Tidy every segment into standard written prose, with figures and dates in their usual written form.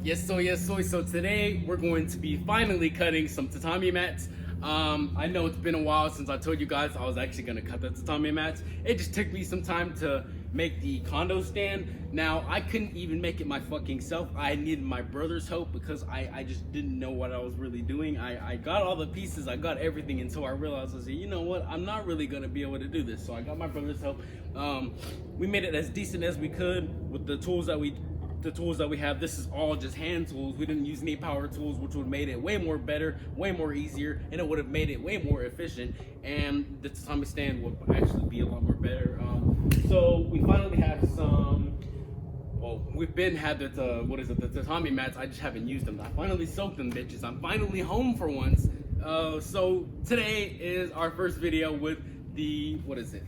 So today we're going to be finally cutting some tatami mats. I know it's been a while since I told you guys I was actually gonna cut the tatami mats. It just took me some time to make the condo stand. Now, I couldn't even make it my fucking self. I needed my brother's help because I just didn't know what I was really doing. I got all the pieces, I got everything until I realized, I said, you know what, I'm not really gonna be able to do this. So I got my brother's help. We made it as decent as we could with the tools that we have. This is all just hand tools. We didn't use any power tools, which would have made it way more better, way more easier, and it would have made it way more efficient, and the tatami stand would actually be a lot more better. So we finally have some, well, we've been had the tatami mats. I just haven't used them. I finally soaked them bitches. I'm finally home for once. So today is our first video with the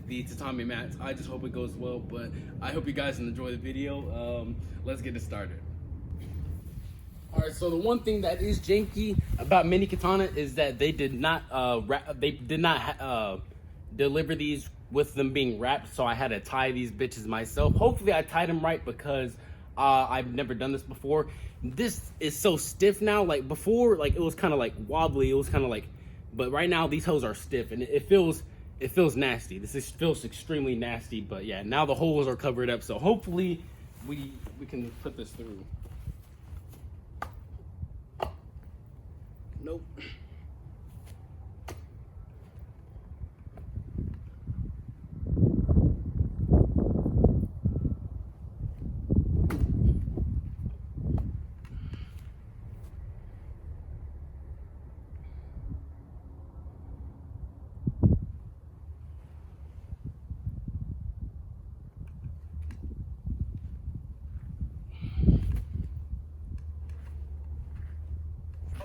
tatami mats. I just hope it goes well, but I hope you guys enjoy the video. Let's get it started. All right, so the one thing that is janky about mini katana is that they did not deliver these with them being wrapped, so I had to tie these bitches myself. Hopefully I tied them right because I've never done this before. This is so stiff now. Like before, like it was kind of like wobbly. It was kind of like, but right now these hoes are stiff and it feels nasty. Feels extremely nasty, but yeah, now the holes are covered up, so hopefully we can put this through. Nope.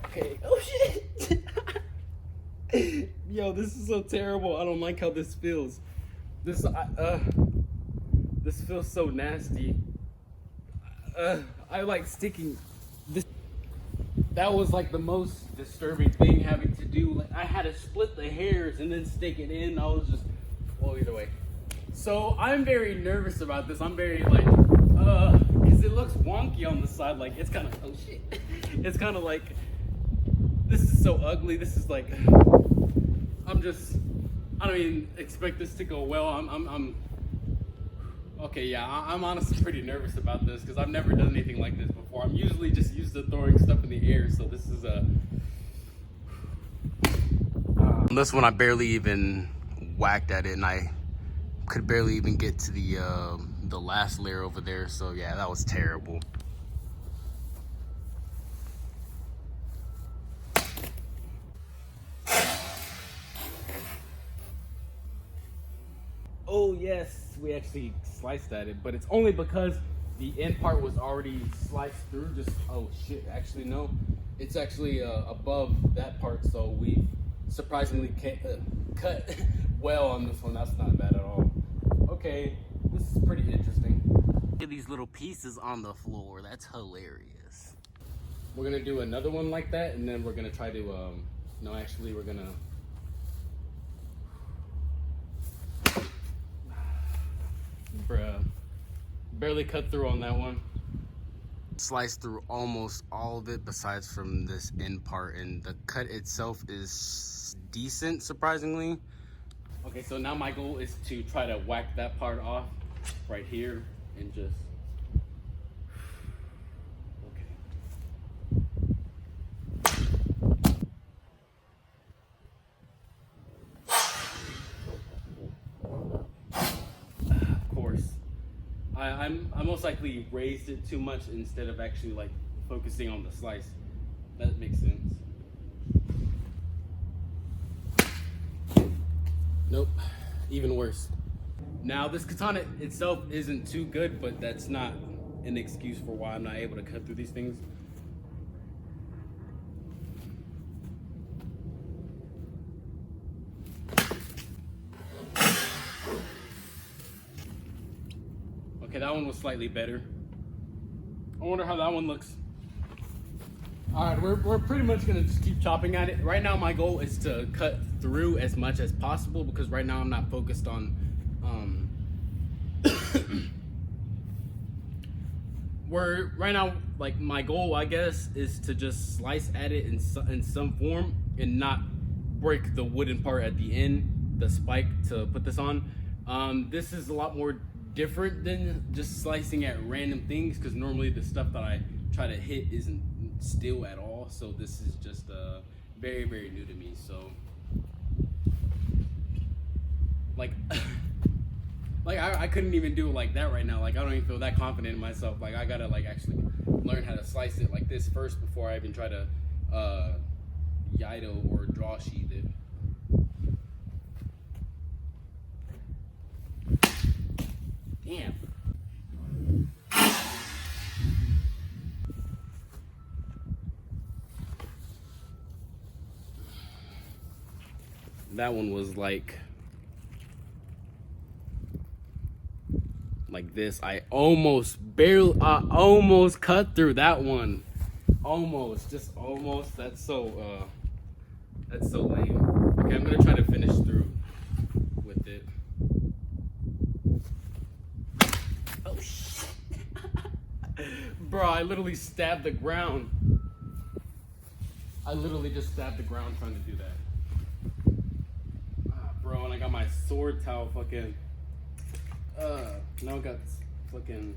Okay. Oh shit! Yo, this is so terrible. I don't like how this feels. This feels so nasty. I like sticking this. That was like the most disturbing thing having to do. Like I had to split the hairs and then stick it in. I was just, well, either way. So I'm very nervous about this. I'm very like, because it looks wonky on the side. Like it's kind of, oh shit. It's kind of like, this is so ugly. This is like, I don't even expect this to go well. I'm okay, yeah, I'm honestly pretty nervous about this because I've never done anything like this before. I'm usually just used to throwing stuff in the air, so this is this one I barely even whacked at it, and I could barely even get to the last layer over there, so yeah, that was terrible. Oh yes, we actually sliced at it, but it's only because the end part was already sliced through. Just, oh shit, actually no, it's actually above that part, so we surprisingly cut well on this one. That's not bad at all. Okay, this is pretty interesting. Look at these little pieces on the floor. That's hilarious. We're gonna do another one like that, and then we're gonna try to no, actually we're gonna barely cut through on that one. Sliced through almost all of it besides from this end part, and the cut itself is decent, surprisingly. Okay, so now my goal is to try to whack that part off right here and just, I most likely raised it too much instead of actually like focusing on the slice. That makes sense. Nope, even worse. Now this katana itself isn't too good, but that's not an excuse for why I'm not able to cut through these things. Okay, that one was slightly better. I wonder how that one looks. All right, we're pretty much gonna just keep chopping at it. Right now, my goal is to cut through as much as possible because right now I'm not focused on we're right now, like my goal, I guess, is to just slice at it in some form and not break the wooden part at the end, the spike to put this on. This is a lot more different than just slicing at random things, because normally the stuff that I try to hit isn't steel at all. So this is just very, very new to me. So like like I couldn't even do it like that right now. Like I don't even feel that confident in myself. Like I gotta like actually learn how to slice it like this first before I even try to Yido or draw sheath it. Damn. That one was like this. I almost cut through that one. Almost, just almost. That's so lame. Okay, I'm gonna try to finish through with it. Oh shit. Bro, I literally stabbed the ground. I literally just stabbed the ground trying to do that. Bro, and I got my sword towel fucking now I got fucking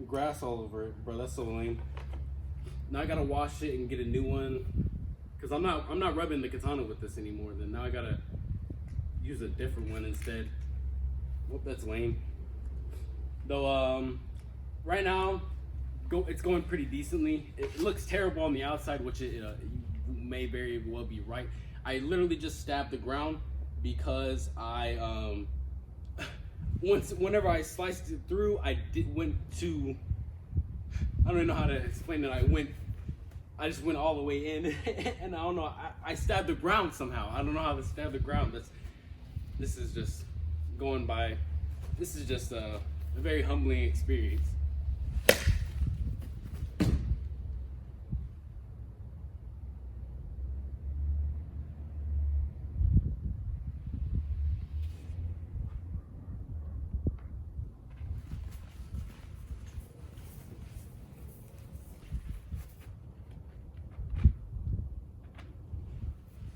grass all over it, bro. That's so lame. Now I gotta wash it and get a new one, because I'm not rubbing the katana with this anymore. Then now I gotta use a different one instead. Oh, that's lame. Though right now it's going pretty decently. It looks terrible on the outside, which you may very well be right. I literally just stabbed the ground because I whenever I sliced it through, I don't even know how to explain it. I just went all the way in, and I don't know. I stabbed the ground somehow. I don't know how to stab the ground. This is just going by. This is just a very humbling experience.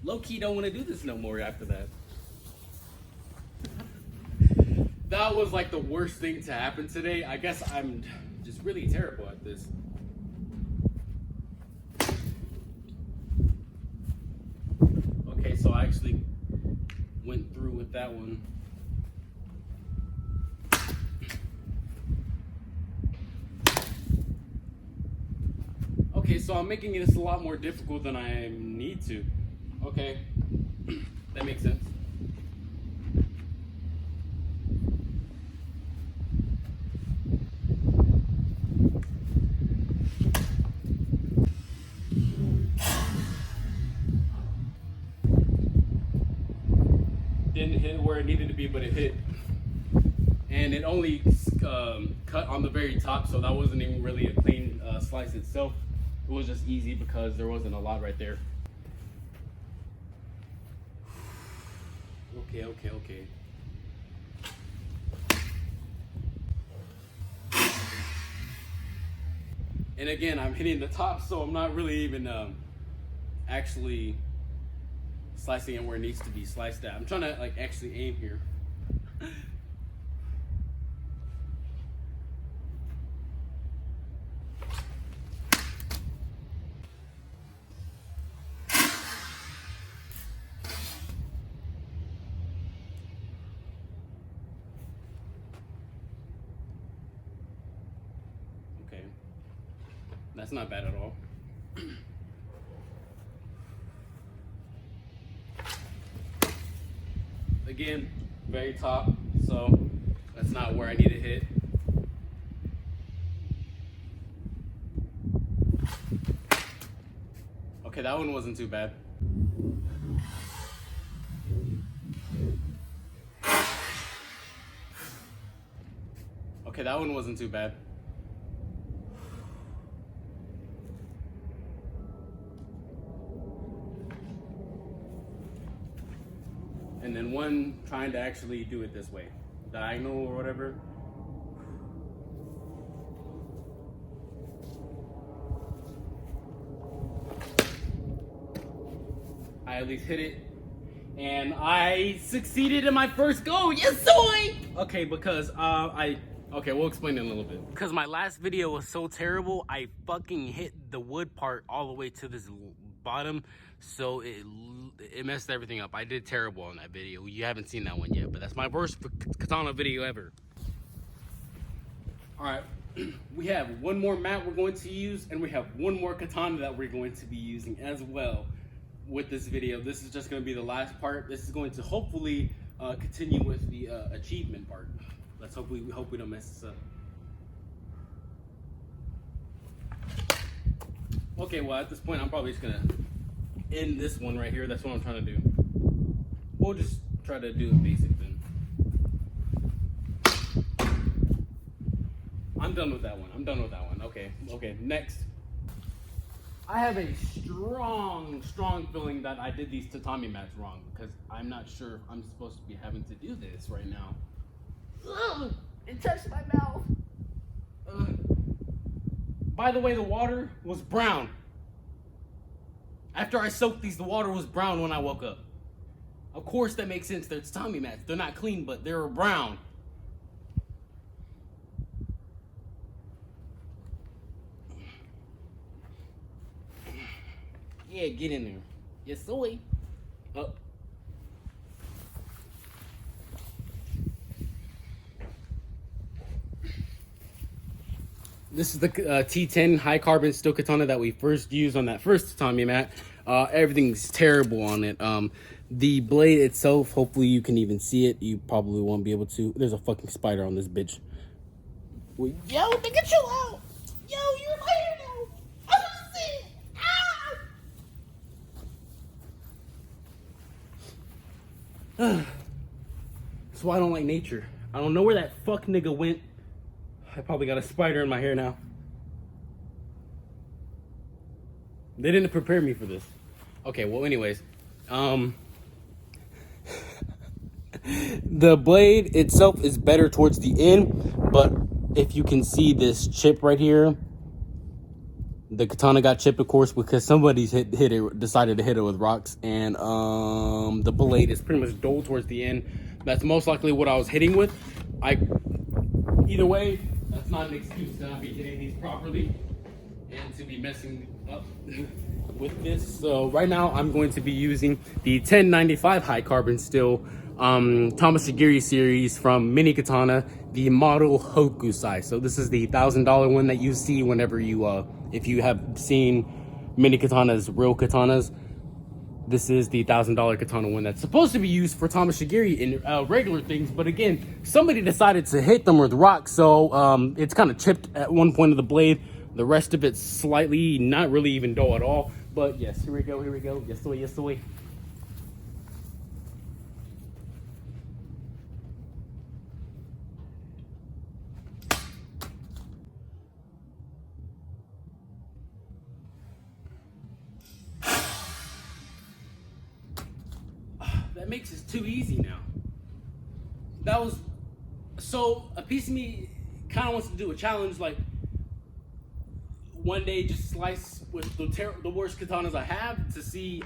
Low-key don't want to do this no more after that. That was like the worst thing to happen today. I guess I'm just really terrible at this. Okay, so I actually went through with that one. Okay, so I'm making this a lot more difficult than I need to. Okay, that makes sense. Didn't hit where it needed to be, but it hit. And it only cut on the very top, so that wasn't even really a clean slice itself. It was just easy because there wasn't a lot right there. Okay. And again, I'm hitting the top, so I'm not really even actually slicing it where it needs to be sliced at. I'm trying to like actually aim here. That's not bad at all. Again, very top, so that's not where I need to hit. Okay, that one wasn't too bad. Okay, that one wasn't too bad. And then one trying to actually do it this way, diagonal or whatever. I at least hit it. And I succeeded in my first go. Yes, soy! Okay, because okay, we'll explain it in a little bit. Because my last video was so terrible, I fucking hit the wood part all the way to this bottom, so it messed everything up. I did terrible on that video. You haven't seen that one yet, but that's my worst katana video ever. All right, we have one more mat we're going to use, and we have one more katana that we're going to be using as well with this video. This is just going to be the last part. This is going to hopefully continue with the achievement part. Let's hope we don't mess this up. Okay, well at this point I'm probably just gonna end this one right here. That's what I'm trying to do. We'll just try to do it basic then. I'm done with that one. Okay, next. I have a strong feeling that I did these tatami mats wrong, because I'm not sure I'm supposed to be having to do this right now. Ugh, it touched my mouth. By the way, the water was brown. After I soaked these, the water was brown when I woke up. Of course that makes sense. They're tatami mats. They're not clean, but they were brown. Yeah, get in there. Yes, soy. Oh. This is the T10 high carbon steel katana that we first used on that first tatami mat. Everything's terrible on it. The blade itself, hopefully you can even see it. You probably won't be able to. There's a fucking spider on this bitch. Yo, nigga, chill out. Yo, you're in my hair now. I don't see it. Ah! That's why I don't like nature. I don't know where that fuck nigga went. I probably got a spider in my hair now. They didn't prepare me for this. Okay, well anyways. The blade itself is better towards the end, but if you can see this chip right here, the katana got chipped, of course, because somebody's decided to hit it with rocks, and the blade is pretty much dull towards the end. That's most likely what I was hitting with. Either way, that's not an excuse to not be hitting these properly and to be messing up with this. So right now I'm going to be using the 1095 high carbon steel tameshigiri series from Mini Katana, the model Hokusai. So this is the $1,000 one that you see whenever you if you have seen Mini Katana's real katanas. This is the $1,000 katana one that's supposed to be used for tameshigiri in regular things, but again, somebody decided to hit them with rocks, so it's kind of chipped at one point of the blade. The rest of it's slightly, not really even dull at all. But yes, here we go. Yes, soy, yes, soy. That makes it too easy now. That was, so a piece of me kind of wants to do a challenge, like one day just slice with the worst katanas I have to see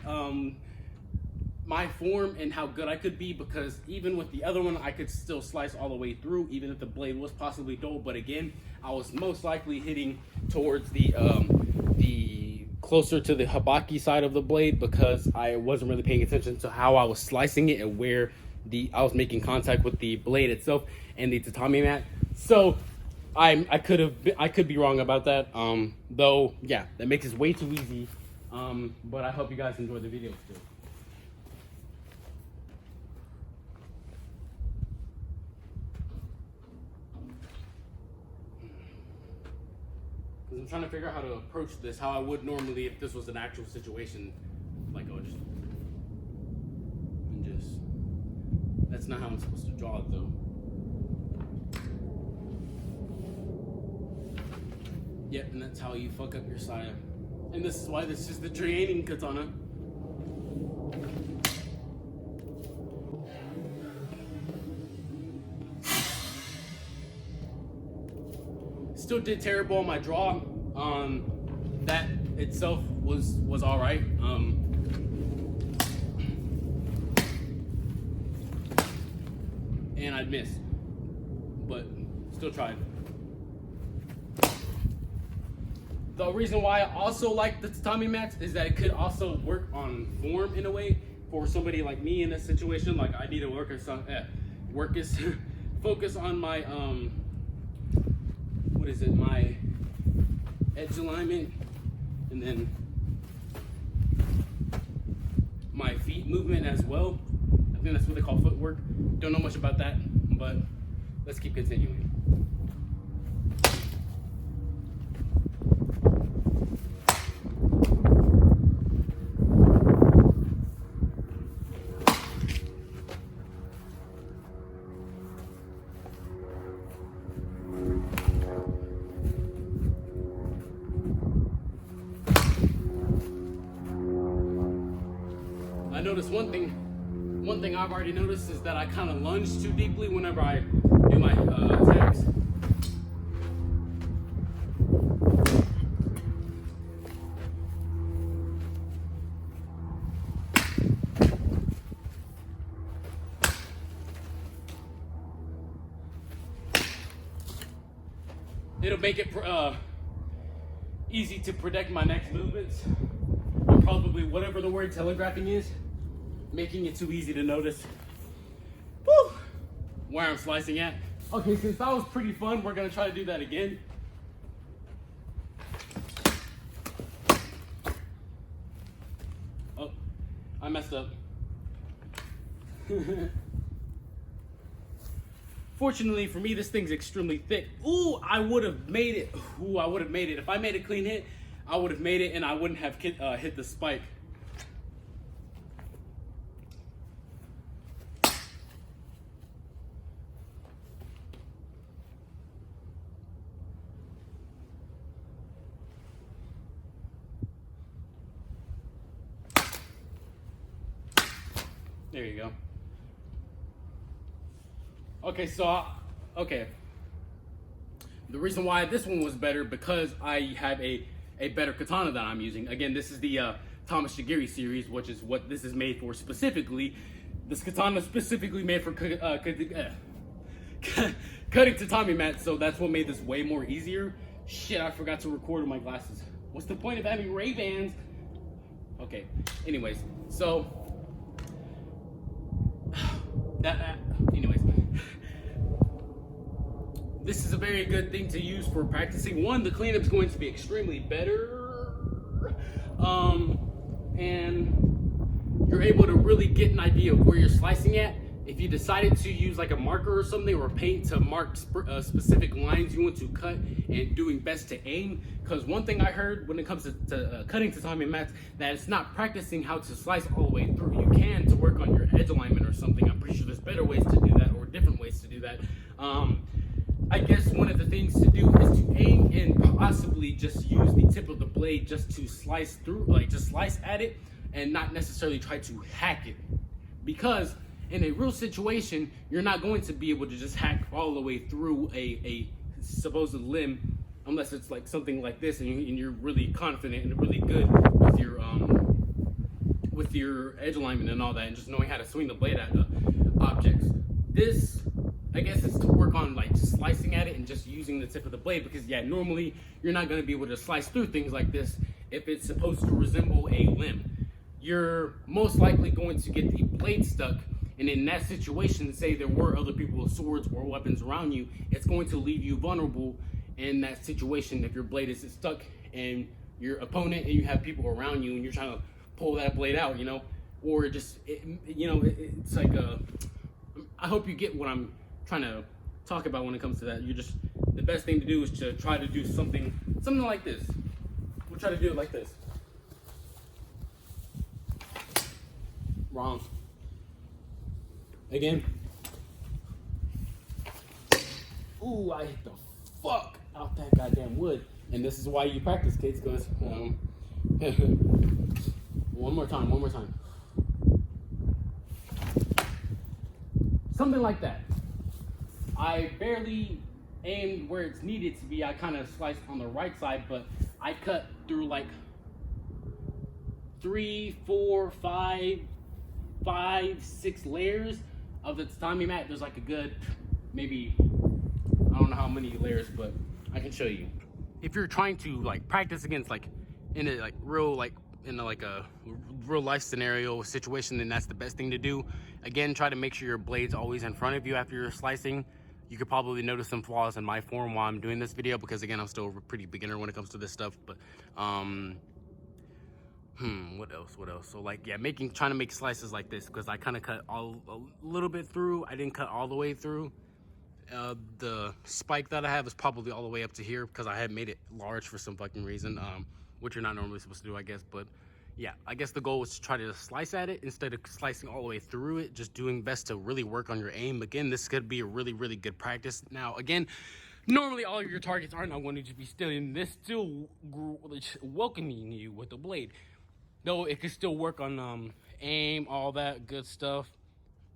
my form and how good I could be, because even with the other one I could still slice all the way through, even if the blade was possibly dull. But again, I was most likely hitting towards the closer to the habaki side of the blade, because I wasn't really paying attention to how I was slicing it and where I was making contact with the blade itself and the tatami mat. So I could be wrong about that. Though yeah, that makes it way too easy. But I hope you guys enjoy the video still. I'm trying to figure out how to approach this, how I would normally if this was an actual situation. Like, oh, that's not how I'm supposed to draw it though. Yep, and that's how you fuck up your saya. And this is why this is the training katana. Still did terrible on my draw. That itself was all right. and I'd miss, but still tried. The reason why I also like the tatami mats is that it could also work on form in a way for somebody like me in a situation like I need to focus on my my edge alignment, and then my feet movement as well. I think that's what they call footwork. Don't know much about that, but let's keep continuing. I noticed one thing I've already noticed is that I kind of lunge too deeply whenever I do my attacks. It'll make it easy to predict my next movements. I'm probably, whatever the word telegraphing is, making it too easy to notice woo, where I'm slicing at. Okay, since that was pretty fun, we're gonna try to do that again. Oh, I messed up. Fortunately for me, this thing's extremely thick. Ooh, I would have made it. Ooh, I would have made it. If I made a clean hit, I would have made it and I wouldn't have hit the spike. There you go. Okay, so, okay. The reason why this one was better, because I have a better katana that I'm using. Again, this is the tameshigiri series, which is what this is made for specifically. This katana is specifically made for cutting tatami mats, so that's what made this way more easier. Shit, I forgot to record with my glasses. What's the point of having Ray-Bans? Okay, anyways, so, anyways. This is a very good thing to use for practicing. One, the cleanup is going to be extremely better, and you're able to really get an idea of where you're slicing at. If you decided to use like a marker or something, or paint to mark specific lines you want to cut, and doing best to aim. Because one thing I heard when it comes to cutting tatami mats, that it's not practicing how to slice all the way through. You can to work on your edge alignment or something. I'm pretty sure there's better ways to do that, or different ways to do that. I guess one of the things to do is to aim and possibly just use the tip of the blade just to slice through, like just slice at it, and not necessarily try to hack it. Because in a real situation, you're not going to be able to just hack all the way through a supposed limb, unless it's like something like this, and you're really confident and really good with your edge alignment and all that, and just knowing how to swing the blade at the objects. This, I guess, it's to work on like just slicing at it and just using the tip of the blade, because yeah, normally you're not going to be able to slice through things like this if it's supposed to resemble a limb. You're most likely going to get the blade stuck, and in that situation, say there were other people with swords or weapons around you, it's going to leave you vulnerable in that situation if your blade is stuck and your opponent and you have people around you and you're trying to pull that blade out, you know, or just, it's like I hope you get what I'm trying to talk about when it comes to that. You're just, the best thing to do is to try to do something like this. We'll try to do it like this. Wrong. Again. Ooh, I hit the fuck out that goddamn wood. And this is why you practice, kids, because one more time. Something like that. I barely aimed where it's needed to be. I kind of sliced on the right side, but I cut through like 3, 4, 5, 6 layers of the tatami mat, there's like a good, maybe, I don't know how many layers, but I can show you. If you're trying to like practice against like in a like real like in a, like a real life scenario situation, then that's the best thing to do. Again, try to make sure your blade's always in front of you after you're slicing. You could probably notice some flaws in my form while I'm doing this video, because again, I'm still a pretty beginner when it comes to this stuff. But what else? So like, yeah, trying to make slices like this, because I kind of cut a little bit through. I didn't cut all the way through. The spike that I have is probably all the way up to here, because I had made it large for some fucking reason, which you're not normally supposed to do, I guess. But yeah, I guess the goal was to try to slice at it instead of slicing all the way through it. Just doing best to really work on your aim. Again, this could be a really, really good practice. Now, again, normally all of your targets are not going to be still in this, still welcoming you with the blade. Though it could still work on aim, all that good stuff,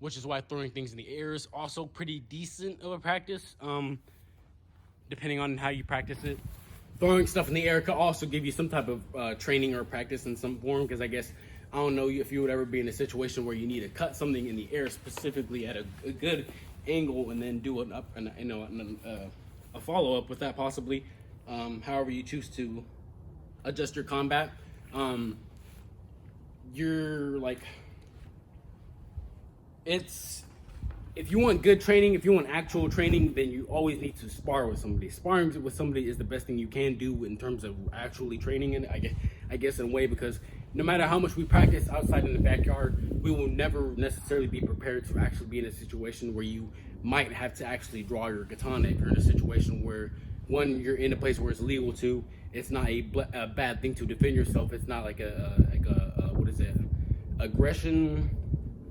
which is why throwing things in the air is also pretty decent of a practice, depending on how you practice it. Throwing stuff in the air could also give you some type of training or practice in some form, because I guess, I don't know if you would ever be in a situation where you need to cut something in the air specifically at a good angle and then do a follow-up with that possibly, however you choose to adjust your combat. You're like, if you want good training, if you want actual training, then you always need to spar with somebody. Sparring with somebody is the best thing you can do in terms of actually training in it, I guess in a way, because no matter how much we practice outside in the backyard, we will never necessarily be prepared to actually be in a situation where you might have to actually draw your katana. If you're in a situation where, one, you're in a place where it's legal to, it's not a bad thing to defend yourself. It's not like what is it, aggression,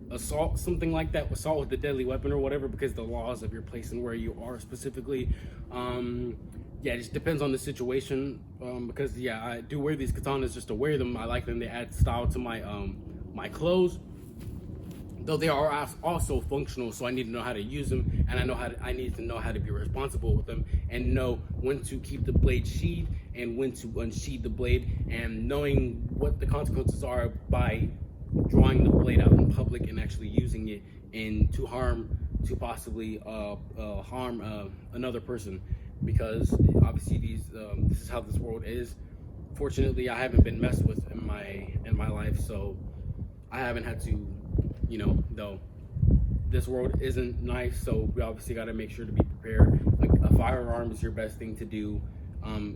assault, something like that, assault with a deadly weapon or whatever, because the laws of your place and where you are specifically. Yeah, it just depends on the situation, because yeah, I do wear these katanas just to wear them. I like them. They add style to my my clothes, though they are also functional, so I need to know how to use them, and I need to know how to be responsible with them, and know when to keep the blade sheathed and when to unsheathe the blade, and knowing what the consequences are by drawing the blade out in public and actually using it to possibly harm another person, because obviously this is how this world is. Fortunately, I haven't been messed with in my life, so I haven't had to, though this world isn't nice, so we obviously got to make sure to be prepared. Like, a firearm is your best thing to do,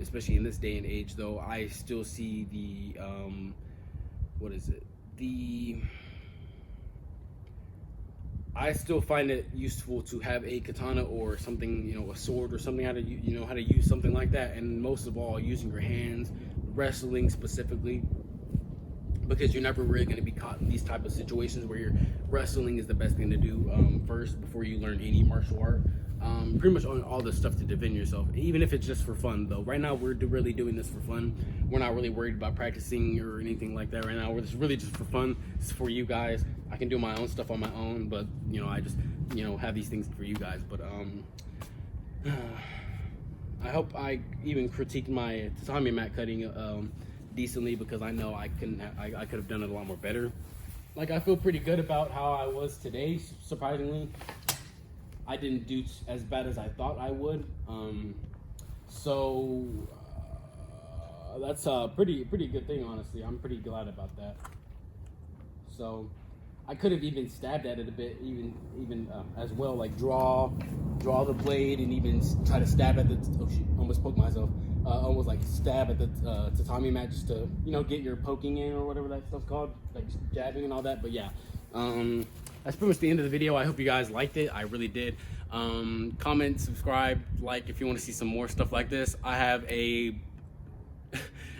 especially in this day and age. Though I still see the I still find it useful to have a katana or something, a sword or something, how to use something like that, and most of all, using your hands, wrestling specifically, because you're never really going to be caught in these type of situations where you're wrestling is the best thing to do first before you learn any martial art. Pretty much on all this stuff to defend yourself, even if it's just for fun. Though right now we're really doing this for fun. We're not really worried about practicing or anything like that right now. We're just really just for fun. It's for you guys. I can do my own stuff on my own, but I just have these things for you guys. But I hope I even critiqued my tatami mat cutting decently, because I know I could have done it a lot more better. Like, I feel pretty good about how I was today. Surprisingly, I didn't do as bad as I thought I would. So that's a pretty good thing, honestly. I'm pretty glad about that. So I could have even stabbed at it a bit, even as well, like draw the blade and even try to stab at the, oh shit, almost poked myself. Almost like stab at the tatami mat, just to get your poking in, or whatever that stuff's called, like jabbing and all that. But yeah, that's pretty much the end of the video. I hope you guys liked it. I really did. Comment, subscribe, like if you want to see some more stuff like this. I have a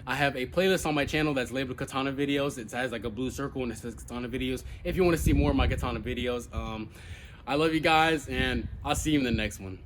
playlist on my channel that's labeled katana videos. It has like a blue circle and it says katana videos. If you want to see more of my katana videos, I love you guys, and I'll see you in the next one.